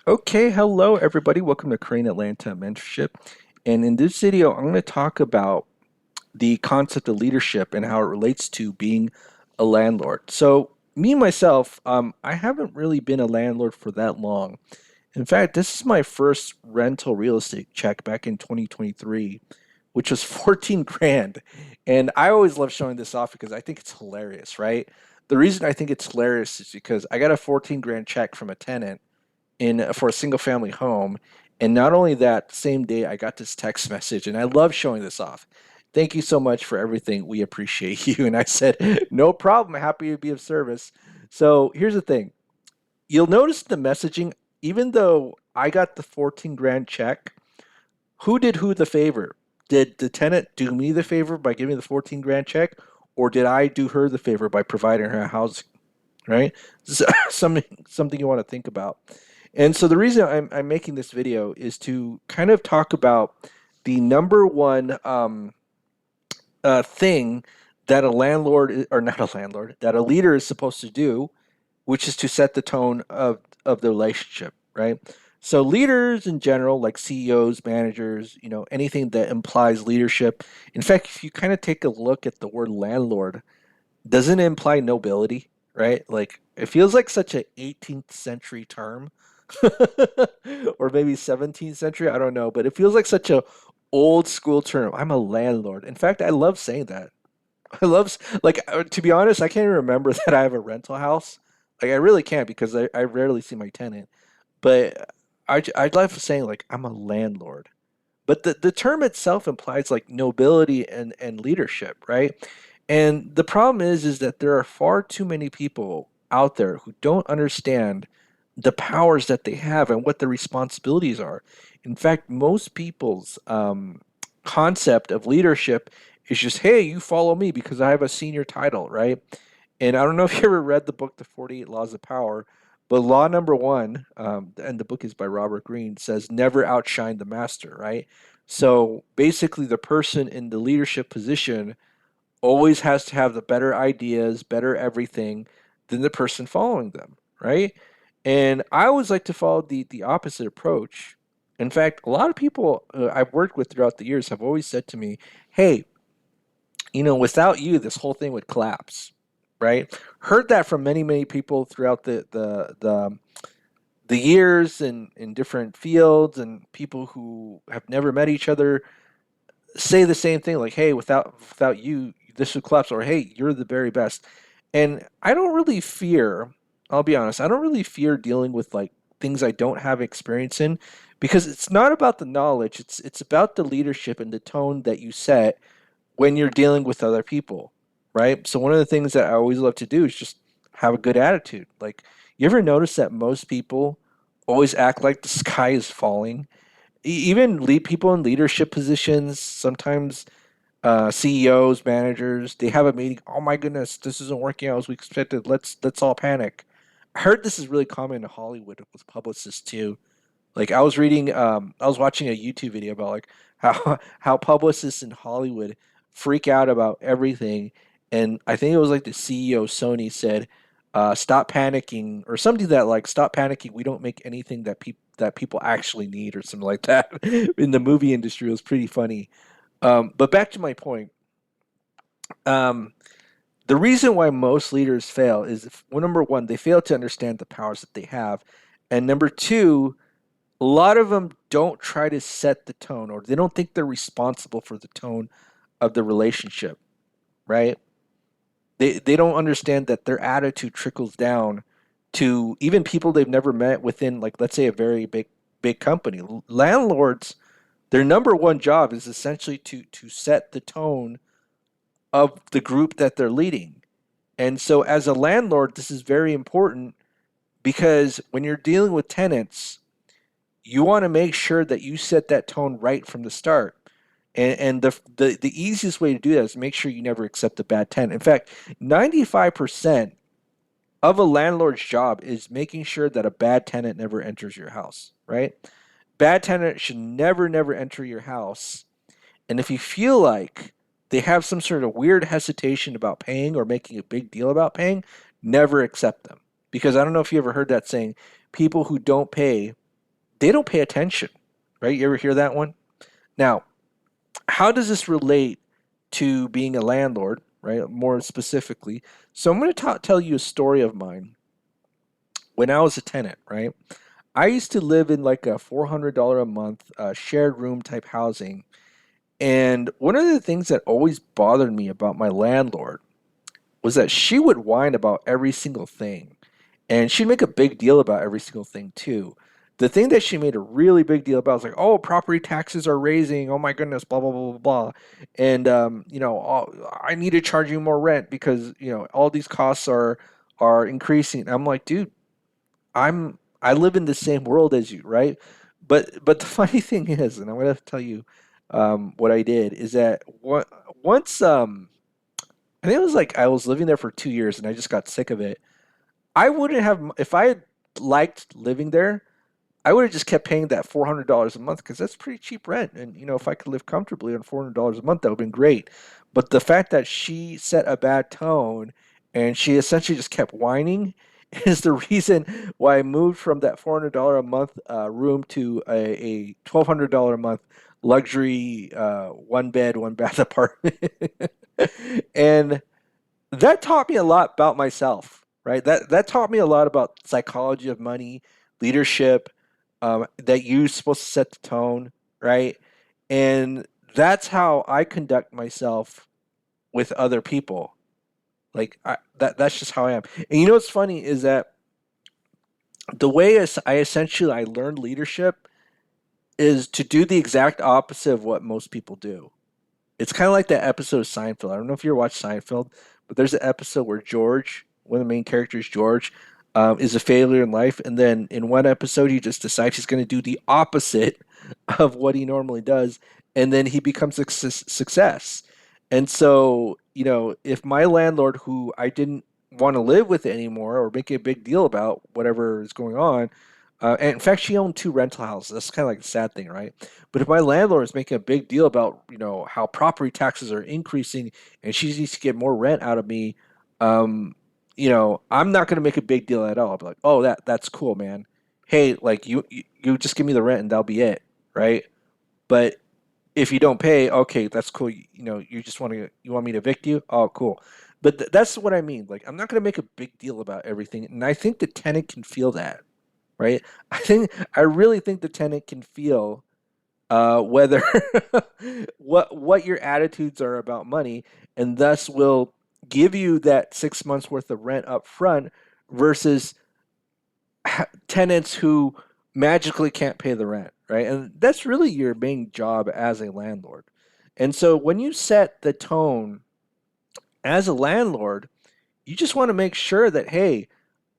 Okay, hello everybody. Welcome to Crane Atlanta Mentorship. And in this video, I'm going to talk about the concept of leadership and how it relates to being a landlord. So, me myself, I haven't really been a landlord for that long. In fact, this is my first rental real estate check back in 2023, which was 14 grand. And I always love showing this off because I think it's hilarious, right? The reason I think it's hilarious is because I got a 14 grand check from a tenant in for a single family home. And not only that, same day I got this text message, and I love showing this off. Thank you so much for everything. We appreciate you. And I said, no problem. Happy to be of service. So here's the thing. You'll notice the messaging, even though I got the 14 grand check, who did who the favor? Did the tenant do me the favor by giving the 14 grand check? Or did I do her the favor by providing her housing? Right? So, something you want to think about. And so the reason I'm making this video is to kind of talk about the number one thing that a landlord, or not a landlord, that a leader is supposed to do, which is to set the tone of the relationship, right? So leaders in general, like CEOs, managers, anything that implies leadership. In fact, if you kind of take a look at the word landlord, doesn't it imply nobility, right? Like it feels like such an 18th century term or maybe 17th century, I don't know, but it feels like such a old school term. I'm a landlord. In fact, I love saying that. I love like to be honest, I can't even remember that I have a rental house. Like I really can't because I rarely see my tenant. But I love saying like I'm a landlord. But the term itself implies like nobility and leadership, right? And the problem is that there are far too many people out there who don't understand the powers that they have and what the responsibilities are. In fact, most people's concept of leadership is just, hey, you follow me because I have a senior title, right? And I don't know if you ever read the book, The 48 Laws of Power, but law number one, and the book is by Robert Greene, says never outshine the master, right? So basically, the person in the leadership position always has to have the better ideas, better everything than the person following them, right? And I always like to follow the opposite approach. In fact, a lot of people I've worked with throughout the years have always said to me, "Hey, without you, this whole thing would collapse." Right? Heard that from many people throughout the years in different fields, and people who have never met each other say the same thing, like, "Hey, without you, this would collapse," or "Hey, you're the very best." And I don't really fear. I'll be honest. I don't really fear dealing with like things I don't have experience in, because it's not about the knowledge. It's about the leadership and the tone that you set when you're dealing with other people, right? So one of the things that I always love to do is just have a good attitude. Like, you ever notice that most people always act like the sky is falling? Even lead people in leadership positions, sometimes CEOs, managers, they have a meeting. Oh my goodness, this isn't working out as we expected. Let's all panic. I heard this is really common in Hollywood with publicists too. Like I was watching a YouTube video about like how publicists in Hollywood freak out about everything, and I think it was like the CEO of Sony said, "Stop panicking," or something that like, "Stop panicking. We don't make anything that people actually need," or something like that. In the movie industry, it was pretty funny. But back to my point. Um, the reason why most leaders fail is, well, number one, they fail to understand the powers that they have, and number two, a lot of them don't try to set the tone, or they don't think they're responsible for the tone of the relationship, right? They don't understand that their attitude trickles down to even people they've never met within, like, let's say, a very big company. Landlords, their number one job is essentially to set the tone of the group that they're leading. And so as a landlord, this is very important, because when you're dealing with tenants, you want to make sure that you set that tone right from the start. And the easiest way to do that is make sure you never accept a bad tenant. In fact, 95% of a landlord's job is making sure that a bad tenant never enters your house, right? Bad tenant should never enter your house. And if you feel like they have some sort of weird hesitation about paying or making a big deal about paying, never accept them. Because I don't know if you ever heard that saying, people who don't pay they don't pay attention, right? You ever hear that one? Now, how does this relate to being a landlord, right? More specifically. So I'm going to tell you a story of mine when I was a tenant, right? I used to live in like a $400 a month shared room type housing. And one of the things that always bothered me about my landlord was that she would whine about every single thing. And she'd make a big deal about every single thing too. The thing that she made a really big deal about was like, oh, property taxes are raising. Oh my goodness, blah blah blah blah blah. And I need to charge you more rent because all these costs are increasing. I'm like, dude, I live in the same world as you, right? But the funny thing is, and I'm gonna tell you what I did is that once I think it was like I was living there for 2 years and I just got sick of it. I wouldn't have if I had liked living there. I would have just kept paying that $400 a month because that's pretty cheap rent. And if I could live comfortably on $400 a month, that would have been great. But the fact that she set a bad tone and she essentially just kept whining is the reason why I moved from that $400 a month room to a $1,200 a month luxury one bed, one bath apartment. And that taught me a lot about myself, right? That taught me a lot about psychology of money, leadership, that you're supposed to set the tone, right? And that's how I conduct myself with other people. Like that's just how I am. And what's funny is that the way I essentially I learned leadership is to do the exact opposite of what most people do. It's kind of like that episode of Seinfeld. I don't know if you ever watched Seinfeld, but there's an episode where George, one of the main characters, George, is a failure in life, and then in one episode he just decides he's going to do the opposite of what he normally does, and then he becomes a success. And so, if my landlord, who I didn't want to live with anymore or make a big deal about whatever is going on, and in fact, she owned two rental houses. That's kind of like a sad thing, right? But if my landlord is making a big deal about, how property taxes are increasing and she needs to get more rent out of me, I'm not going to make a big deal at all. I'll be like, oh, that's cool, man. Hey, like you just give me the rent and that'll be it, right? But if you don't pay, okay, that's cool. You just you want me to evict you? Oh, cool. But that's what I mean. Like, I'm not going to make a big deal about everything, and I think the tenant can feel that, right? I really think the tenant can feel whether what your attitudes are about money, and thus will give you that 6 months worth of rent up front versus tenants who magically can't pay the rent, right? And that's really your main job as a landlord. And so when you set the tone as a landlord, you just want to make sure that, hey,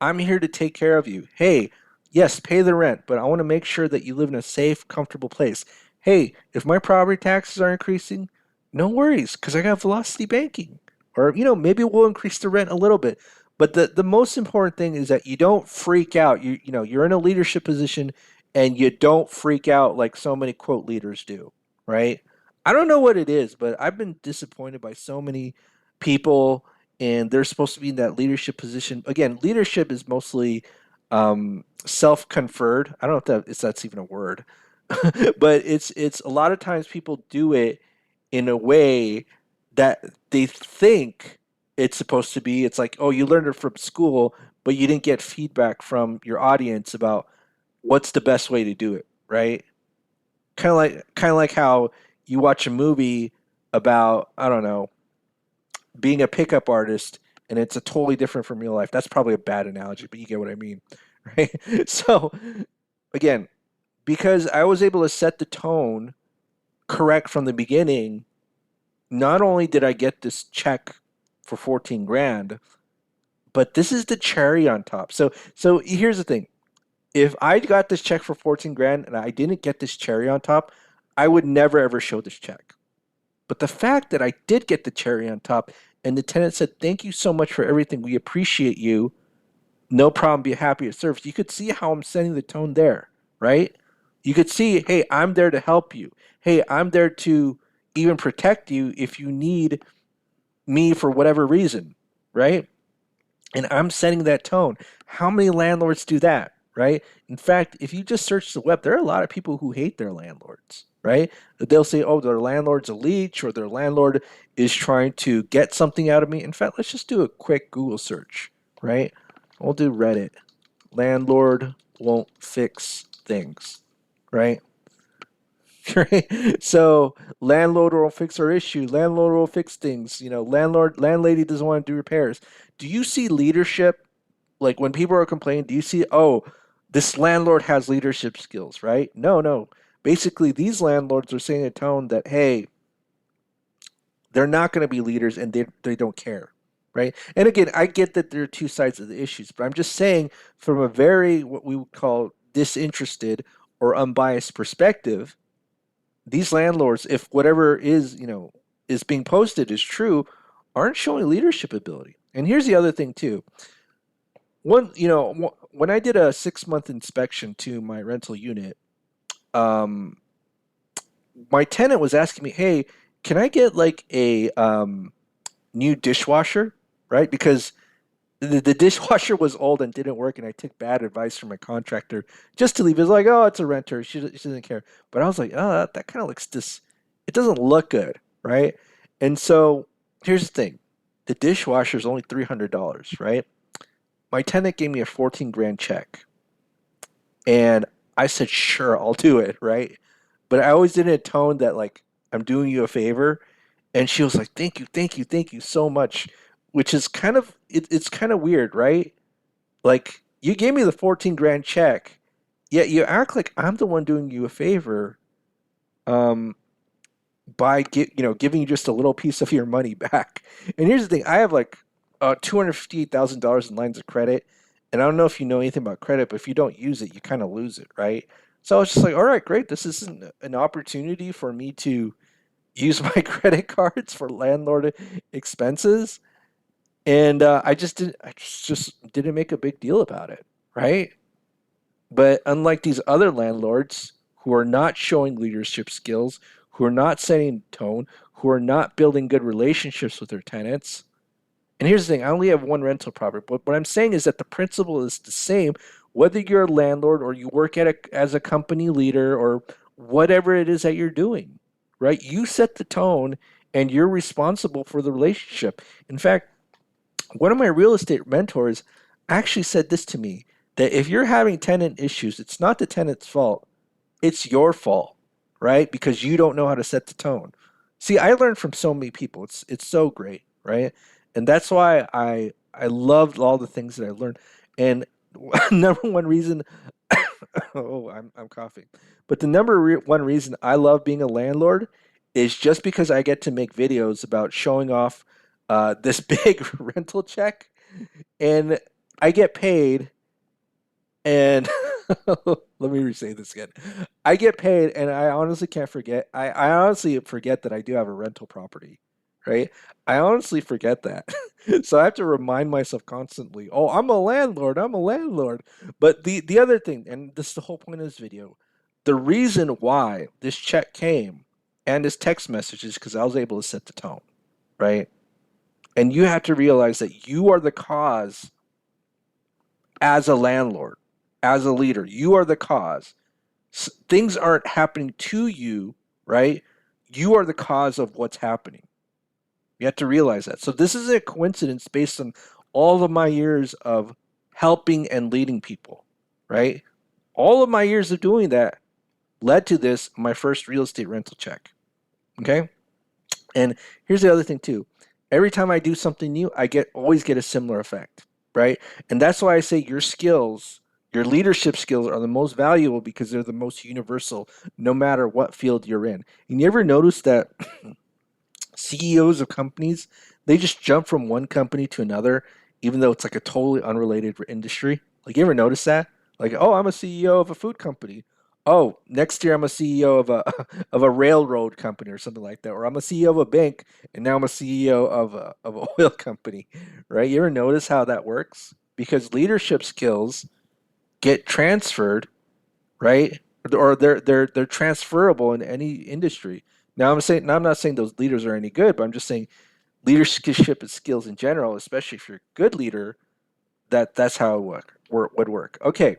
I'm here to take care of you. Hey, yes, pay the rent, but I want to make sure that you live in a safe, comfortable place. Hey, if my property taxes are increasing, no worries, because I got velocity banking. Or, maybe we'll increase the rent a little bit. But the most important thing is that you don't freak out. You're in a leadership position and you don't freak out like so many quote leaders do, right? I don't know what it is, but I've been disappointed by so many people and they're supposed to be in that leadership position. Again, leadership is mostly self-conferred. I don't know if that's even a word, but it's a lot of times people do it in a way that they think it's supposed to be. It's like, oh, you learned it from school, but you didn't get feedback from your audience about what's the best way to do it, right? Kind of like how you watch a movie about, I don't know, being a pickup artist and it's a totally different from real life. That's probably a bad analogy, but you get what I mean, right? So again, because I was able to set the tone correct from the beginning, not only did I get this check for 14 grand, but this is the cherry on top. So here's the thing. If I got this check for 14 grand and I didn't get this cherry on top, I would never ever show this check. But the fact that I did get the cherry on top and the tenant said, thank you so much for everything. We appreciate you. No problem. Be happy to serve. You could see how I'm setting the tone there, right? You could see, hey, I'm there to help you. Hey, I'm there to even protect you if you need me for whatever reason, right? And I'm setting that tone. How many landlords do that? right? In fact, if you just search the web, there are a lot of people who hate their landlords, right? They'll say, oh, their landlord's a leech or their landlord is trying to get something out of me. In fact, let's just do a quick Google search, right? We'll do Reddit. Landlord won't fix things, right? Right? So landlord will fix our issue. Landlord will fix things. Landlady doesn't want to do repairs. Do you see leadership? Like when people are complaining, do you see, oh, this landlord has leadership skills, right? No, no. Basically, these landlords are saying a tone that, hey, they're not going to be leaders and they don't care, right? And again, I get that there are two sides of the issues, but I'm just saying from a very, what we would call disinterested or unbiased perspective, these landlords, if whatever is being posted is true, aren't showing leadership ability. And here's the other thing too. When I did a 6 month inspection to my rental unit, um, my tenant was asking me, "Hey, can I get like a new dishwasher?" Right? Because the dishwasher was old and didn't work, and I took bad advice from my contractor just to leave. It was like, "Oh, it's a renter. She doesn't care." But I was like, "Oh, that kind of looks this. It doesn't look good, right?" And so here's the thing: the dishwasher is only $300, right? My tenant gave me a 14 grand check. And I said, sure, I'll do it, right? But I always did it in a tone that, like, I'm doing you a favor. And she was like, thank you, thank you, thank you so much, which is it's kind of weird, right? Like, you gave me the 14 grand check, yet you act like I'm the one doing you a favor. Um, by giving you just a little piece of your money back. And here's the thing: I have like $258,000 in lines of credit, and I don't know if you know anything about credit, but if you don't use it, you kind of lose it, right? So I was just like, all right, great. This isn't an opportunity for me to use my credit cards for landlord expenses, and I just didn't make a big deal about it, right? But unlike these other landlords who are not showing leadership skills, who are not setting tone, who are not building good relationships with their tenants. And here's the thing: I only have one rental property, but what I'm saying is that the principle is the same whether you're a landlord or you work as a company leader or whatever it is that you're doing, right? You set the tone and you're responsible for the relationship. In fact, one of my real estate mentors actually said this to me, that if you're having tenant issues, it's not the tenant's fault, it's your fault, right? Because you don't know how to set the tone. See, I learned from so many people. It's so great, right? And that's why I loved all the things that I learned. And number one reason, oh, I'm coughing. But the one reason I love being a landlord is just because I get to make videos about showing off this big rental check, and I get paid. And let me re-say this again. I get paid, and I honestly can't forget. I honestly forget that I do have a rental property, right? I honestly forget that. So I have to remind myself constantly, oh, I'm a landlord. I'm a landlord. But the other thing, and this is the whole point of this video, the reason why this check came and this text message is because I was able to set the tone, right? And you have to realize that you are the cause as a landlord, as a leader. You are the cause. Things aren't happening to you, right? You are the cause of what's happening. You have to realize that. So this is a coincidence based on all of my years of helping and leading people, right? All of my years of doing that led to this, my first real estate rental check. Okay? And here's the other thing too. Every time I do something new, I always get a similar effect, right? And that's why I say your skills, your leadership skills are the most valuable because they're the most universal no matter what field you're in. And you ever notice that CEOs of companies, they just jump from one company to another, even though it's like a totally unrelated industry. Like, you ever notice that? Like, oh, I'm a CEO of a food company. Oh, next year I'm a CEO of a of a railroad company or something like that. Or I'm a CEO of a bank, and now I'm a CEO of an oil company. Right? You ever notice how that works? Because leadership skills get transferred, right? Or they're transferable in any industry. Now I'm not saying those leaders are any good, but I'm just saying leadership skills in general, especially if you're a good leader, that's how it would work. Okay,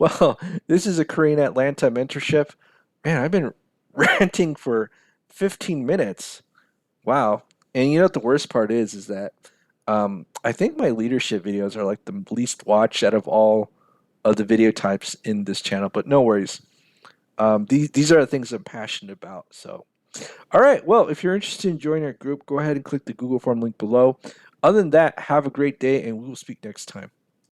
Well, this is a Korean Atlanta mentorship. Man, I've been ranting for 15 minutes. Wow. And you know what the worst part is that I think my leadership videos are like the least watched out of all of the video types in this channel, but no worries. These are the things I'm passionate about. So, all right. Well, if you're interested in joining our group, go ahead and click the Google form link below. Other than that, have a great day, and we will speak next time.